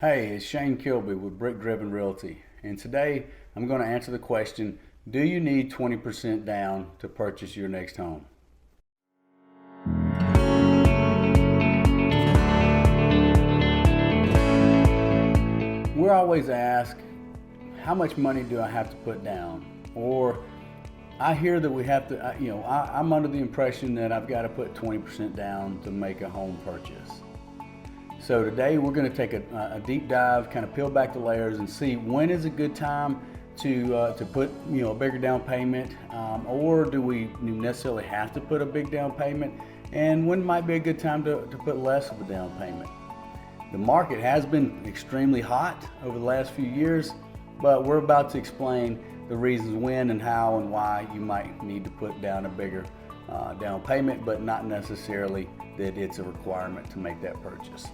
Hey, it's Shane Kilby with BrickDriven Realty, and today I'm going to answer the question, do you need 20% down to purchase your next home? We're always asked, how much money do I have to put down? Or I hear that we have to, I'm under the impression that I've got to put 20% down to make a home purchase. So today we're going to take a deep dive, kind of peel back the layers and see when is a good time to put a bigger down payment, or do we necessarily have to put a big down payment, and when might be a good time to put less of a down payment. The market has been extremely hot over the last few years, but we're about to explain the reasons when and how and why you might need to put down a bigger down payment, but not necessarily that it's a requirement to make that purchase.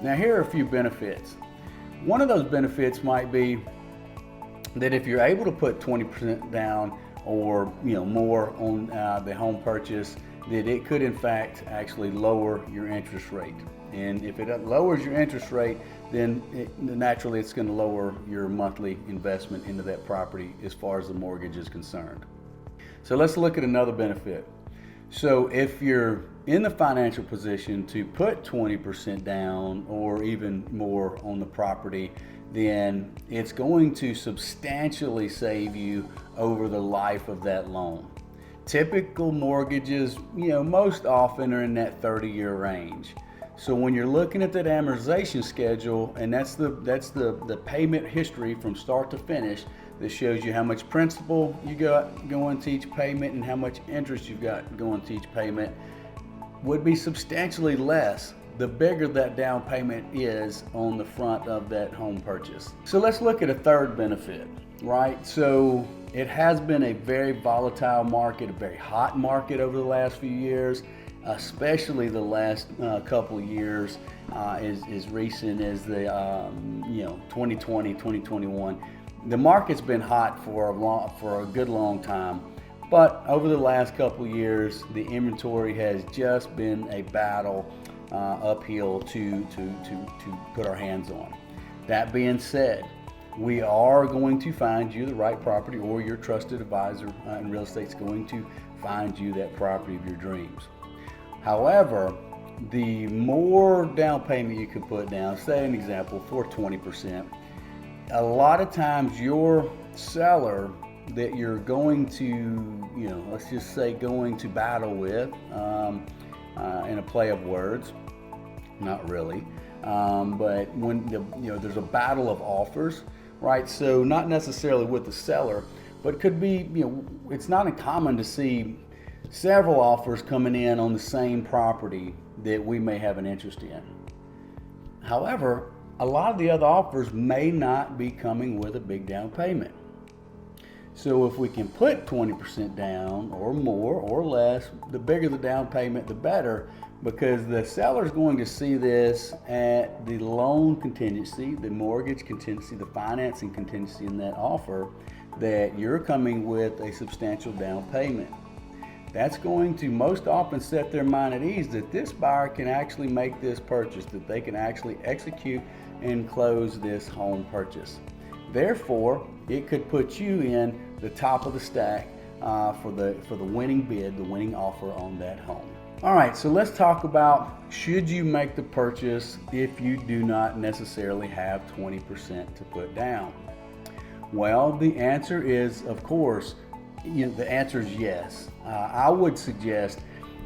Now here are a few benefits. One of those benefits might be that if you're able to put 20% down or more on the home purchase, that it could in fact actually lower your interest rate. And if it lowers your interest rate, then naturally it's going to lower your monthly investment into that property as far as the mortgage is concerned. So let's look at another benefit. So if you're in the financial position to put 20% down or even more on the property, then it's going to substantially save you over the life of that loan. Typical mortgages, most often are in that 30-year range. So when you're looking at that amortization schedule, and that's the payment history from start to finish, that shows you how much principal you got going to each payment and how much interest you've got going to each payment, would be substantially less the bigger that down payment is on the front of that home purchase. So let's look at a third benefit, right? So it has been a very volatile market, a very hot market over the last few years, especially the last couple of years, as recent as the 2020, 2021. The market's been hot for a good long time, but over the last couple of years, the inventory has just been a battle uphill to put our hands on. That being said, we are going to find you the right property, or your trusted advisor in real estate is going to find you that property of your dreams. However, the more down payment you can put down, say an example for 20%, a lot of times your seller that you're going to, let's just say going to battle with, in a play of words, not really, but when there's a battle of offers, right? So not necessarily with the seller, but could be, it's not uncommon to see several offers coming in on the same property that we may have an interest in. However, a lot of the other offers may not be coming with a big down payment. So if we can put 20% down or more or less, the bigger the down payment, the better, because the seller is going to see this at the loan contingency, the mortgage contingency, the financing contingency in that offer, that you're coming with a substantial down payment. That's going to most often set their mind at ease that this buyer can actually make this purchase, that they can actually execute and close this home purchase. Therefore, it could put you in the top of the stack for the winning bid, the winning offer on that home. All right, so let's talk about, should you make the purchase if you do not necessarily have 20% to put down? Well, the answer is, of course, the answer is yes. I would suggest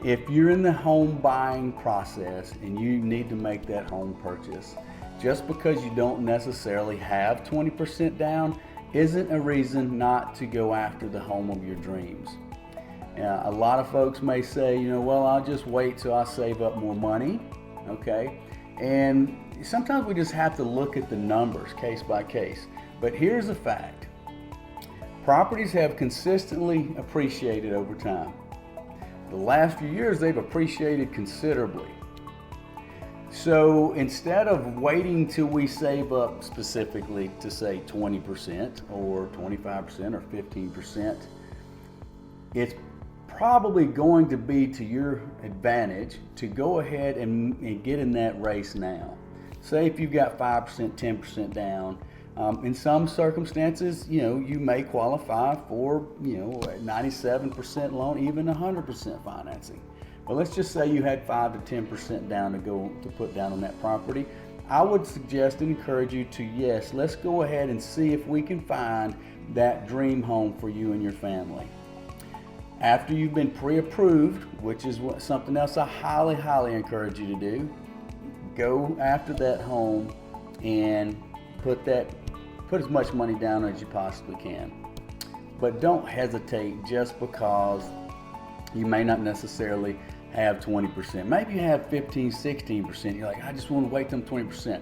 if you're in the home buying process and you need to make that home purchase, just because you don't necessarily have 20% down isn't a reason not to go after the home of your dreams. A lot of folks may say, well, I'll just wait till I save up more money, okay? And sometimes we just have to look at the numbers case by case. But here's the fact. Properties have consistently appreciated over time. The last few years, they've appreciated considerably. So instead of waiting till we save up specifically to say 20% or 25% or 15%, it's probably going to be to your advantage to go ahead and get in that race now. Say if you've got 5%, 10% down, in some circumstances, you may qualify for, a 97% loan, even 100% financing. But let's just say you had 5 to 10% down to put down on that property. I would suggest and encourage you to, yes, let's go ahead and see if we can find that dream home for you and your family. After you've been pre-approved, which is something else I highly, highly encourage you to do, go after that home and put as much money down as you possibly can. But don't hesitate just because you may not necessarily have 20%. Maybe you have 15, 16%. You're like, I just want to wait them 20%.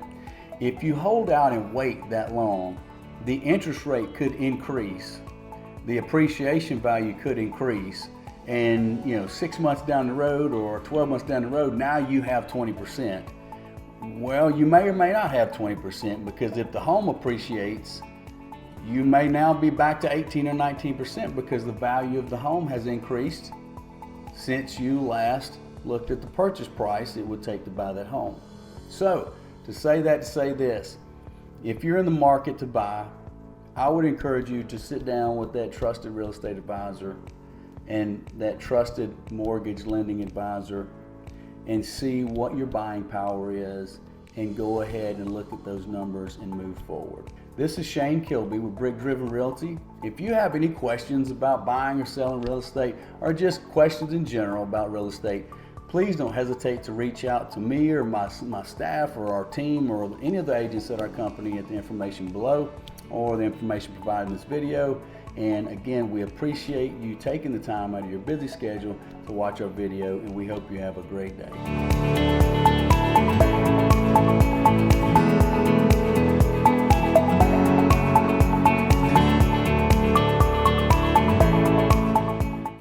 If you hold out and wait that long, the interest rate could increase. The appreciation value could increase. And 6 months down the road or 12 months down the road, now you have 20%. Well, you may or may not have 20%, because if the home appreciates, you may now be back to 18 or 19% because the value of the home has increased since you last looked at the purchase price it would take to buy that home. So, to say this, if you're in the market to buy, I would encourage you to sit down with that trusted real estate advisor and that trusted mortgage lending advisor and see what your buying power is, and go ahead and look at those numbers and move forward. This is Shane Kilby with BrickDriven Realty. If you have any questions about buying or selling real estate, or just questions in general about real estate, please don't hesitate to reach out to me or my staff or our team or any of the agents at our company at the information below or the information provided in this video. And again, we appreciate you taking the time out of your busy schedule to watch our video, and we hope you have a great day.